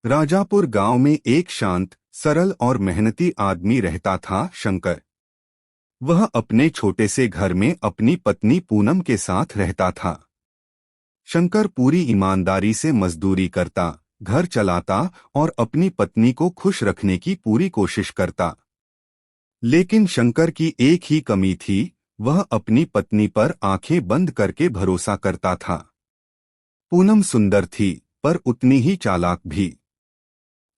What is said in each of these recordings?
राजापुर गांव में एक शांत, सरल और मेहनती आदमी रहता था, शंकर। वह अपने छोटे से घर में अपनी पत्नी पूनम के साथ रहता था। शंकर पूरी ईमानदारी से मजदूरी करता, घर चलाता और अपनी पत्नी को खुश रखने की पूरी कोशिश करता। लेकिन शंकर की एक ही कमी थी, वह अपनी पत्नी पर आंखें बंद करके भरोसा करता था। पूनम सुंदर थी, पर उतनी ही चालाक भी।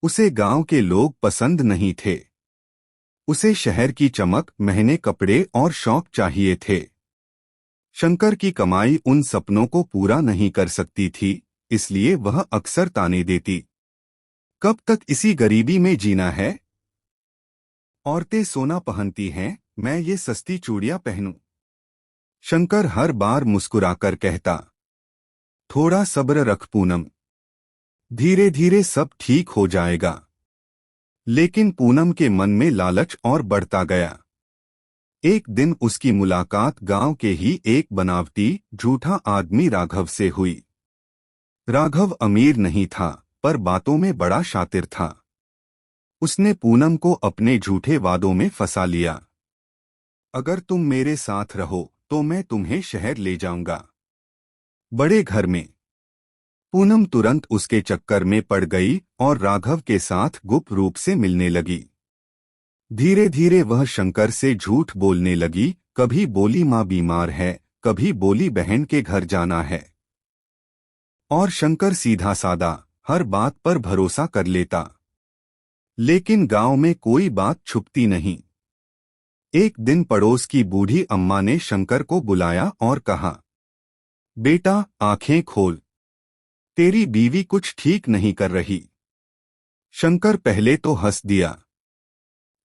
उसे गांव के लोग पसंद नहीं थे। उसे शहर की चमक, महंगे कपड़े और शौक चाहिए थे। शंकर की कमाई उन सपनों को पूरा नहीं कर सकती थी, इसलिए वह अक्सर ताने देती। कब तक इसी गरीबी में जीना है? औरतें सोना पहनती हैं, मैं ये सस्ती चूड़ियां पहनूं? शंकर हर बार मुस्कुराकर कहता, थोड़ा सब्र रख पूनम, धीरे धीरे सब ठीक हो जाएगा। लेकिन पूनम के मन में लालच और बढ़ता गया। एक दिन उसकी मुलाकात गांव के ही एक बनावटी, झूठा आदमी राघव से हुई। राघव अमीर नहीं था, पर बातों में बड़ा शातिर था। उसने पूनम को अपने झूठे वादों में फंसा लिया। अगर तुम मेरे साथ रहो तो मैं तुम्हें शहर ले जाऊंगा, बड़े घर में। पूनम तुरंत उसके चक्कर में पड़ गई और राघव के साथ गुप्त रूप से मिलने लगी। धीरे धीरे वह शंकर से झूठ बोलने लगी, कभी बोली माँ बीमार है, कभी बोली बहन के घर जाना है। और शंकर सीधा सादा, हर बात पर भरोसा कर लेता। लेकिन गांव में कोई बात छुपती नहीं। एक दिन पड़ोस की बूढ़ी अम्मा ने शंकर को बुलाया और कहा, बेटा आंखें खोल, तेरी बीवी कुछ ठीक नहीं कर रही। शंकर पहले तो हंस दिया,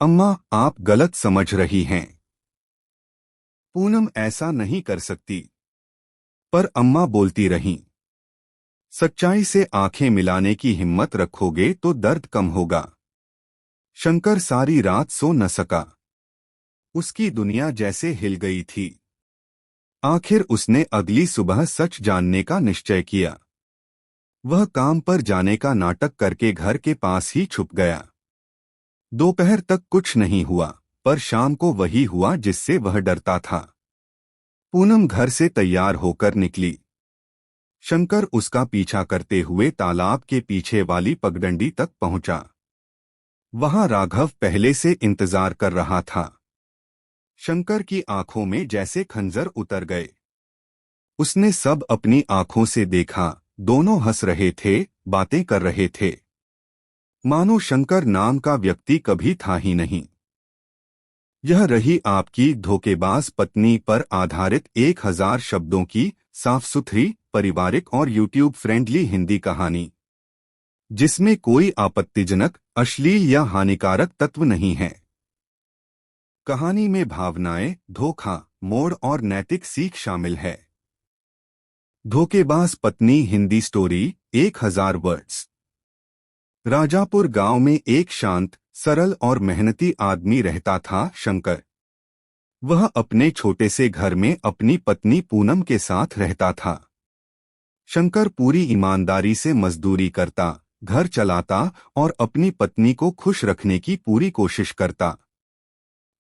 अम्मा आप गलत समझ रही हैं, पूनम ऐसा नहीं कर सकती। पर अम्मा बोलती रहीं, सच्चाई से आंखें मिलाने की हिम्मत रखोगे तो दर्द कम होगा। शंकर सारी रात सो न सका। उसकी दुनिया जैसे हिल गई थी। आखिर उसने अगली सुबह सच जानने का निश्चय किया। वह काम पर जाने का नाटक करके घर के पास ही छुप गया। दोपहर तक कुछ नहीं हुआ, पर शाम को वही हुआ जिससे वह डरता था। पूनम घर से तैयार होकर निकली। शंकर उसका पीछा करते हुए तालाब के पीछे वाली पगडंडी तक पहुंचा। वहां राघव पहले से इंतजार कर रहा था। शंकर की आंखों में जैसे खंजर उतर गए। उसने सब अपनी आंखों से देखा, दोनों हंस रहे थे, बातें कर रहे थे। मानो शंकर नाम का व्यक्ति कभी था ही नहीं। यह रही आपकी धोखेबाज पत्नी पर आधारित 1000 शब्दों की साफ सुथरी, पारिवारिक और यूट्यूब फ्रेंडली हिंदी कहानी, जिसमें कोई आपत्तिजनक, अश्लील या हानिकारक तत्व नहीं है। कहानी में भावनाएं, धोखा, मोड़ और नैतिक सीख शामिल है। धोखेबाज पत्नी हिंदी स्टोरी, 1000 वर्ड्स। राजापुर गांव में एक शांत, सरल और मेहनती आदमी रहता था, शंकर। वह अपने छोटे से घर में अपनी पत्नी पूनम के साथ रहता था। शंकर पूरी ईमानदारी से मजदूरी करता, घर चलाता और अपनी पत्नी को खुश रखने की पूरी कोशिश करता।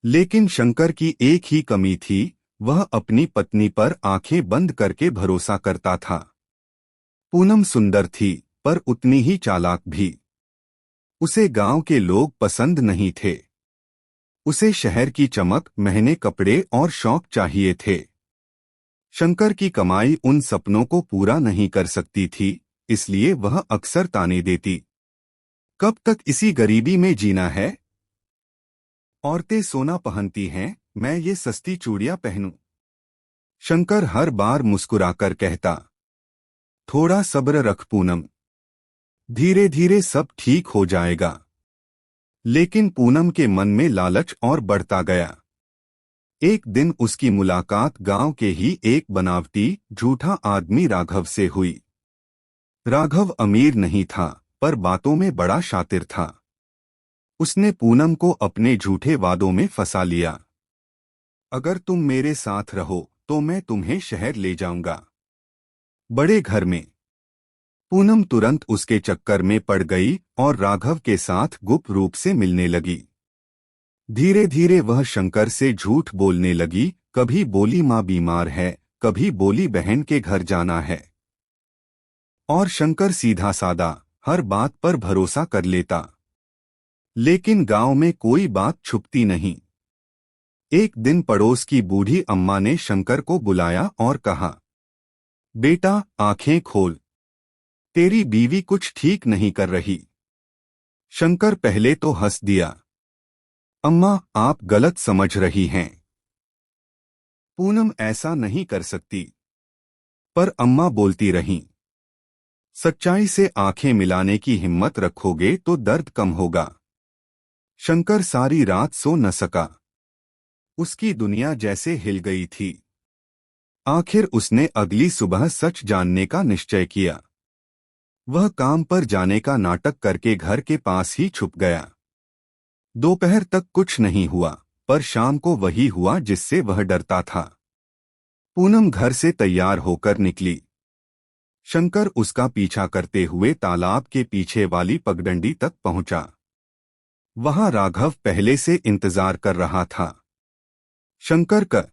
लेकिन शंकर की एक ही कमी थी, वह अपनी पत्नी पर आंखें बंद करके भरोसा करता था। पूनम सुंदर थी, पर उतनी ही चालाक भी। उसे गांव के लोग पसंद नहीं थे। उसे शहर की चमक, महंगे कपड़े और शौक चाहिए थे। शंकर की कमाई उन सपनों को पूरा नहीं कर सकती थी, इसलिए वह अक्सर ताने देती। कब तक इसी गरीबी में जीना है? औरतें सोना पहनती हैं, मैं ये सस्ती चूड़ियां पहनूं? शंकर हर बार मुस्कुराकर कहता, थोड़ा सब्र रख पूनम, धीरे धीरे सब ठीक हो जाएगा। लेकिन पूनम के मन में लालच और बढ़ता गया। एक दिन उसकी मुलाकात गांव के ही एक बनावटी, झूठा आदमी राघव से हुई। राघव अमीर नहीं था, पर बातों में बड़ा शातिर था। उसने पूनम को अपने झूठे वादों में फंसा लिया। अगर तुम मेरे साथ रहो तो मैं तुम्हें शहर ले जाऊंगा, बड़े घर में। पूनम तुरंत उसके चक्कर में पड़ गई और राघव के साथ गुप्त रूप से मिलने लगी। धीरे धीरे वह शंकर से झूठ बोलने लगी, कभी बोली माँ बीमार है, कभी बोली बहन के घर जाना है। और शंकर सीधा सादा हर बात पर भरोसा कर लेता। लेकिन गांव में कोई बात छुपती नहीं। एक दिन पड़ोस की बूढ़ी अम्मा ने शंकर को बुलाया और कहा, बेटा आंखें खोल, तेरी बीवी कुछ ठीक नहीं कर रही। शंकर पहले तो हंस दिया, अम्मा आप गलत समझ रही हैं, पूनम ऐसा नहीं कर सकती। पर अम्मा बोलती रहीं, सच्चाई से आंखें मिलाने की हिम्मत रखोगे तो दर्द कम होगा। शंकर सारी रात सो न सका। उसकी दुनिया जैसे हिल गई थी। आखिर उसने अगली सुबह सच जानने का निश्चय किया। वह काम पर जाने का नाटक करके घर के पास ही छुप गया। दोपहर तक कुछ नहीं हुआ, पर शाम को वही हुआ जिससे वह डरता था। पूनम घर से तैयार होकर निकली। शंकर उसका पीछा करते हुए तालाब के पीछे वाली पगडंडी तक पहुंचा। वहां राघव पहले से इंतजार कर रहा था। शंकर का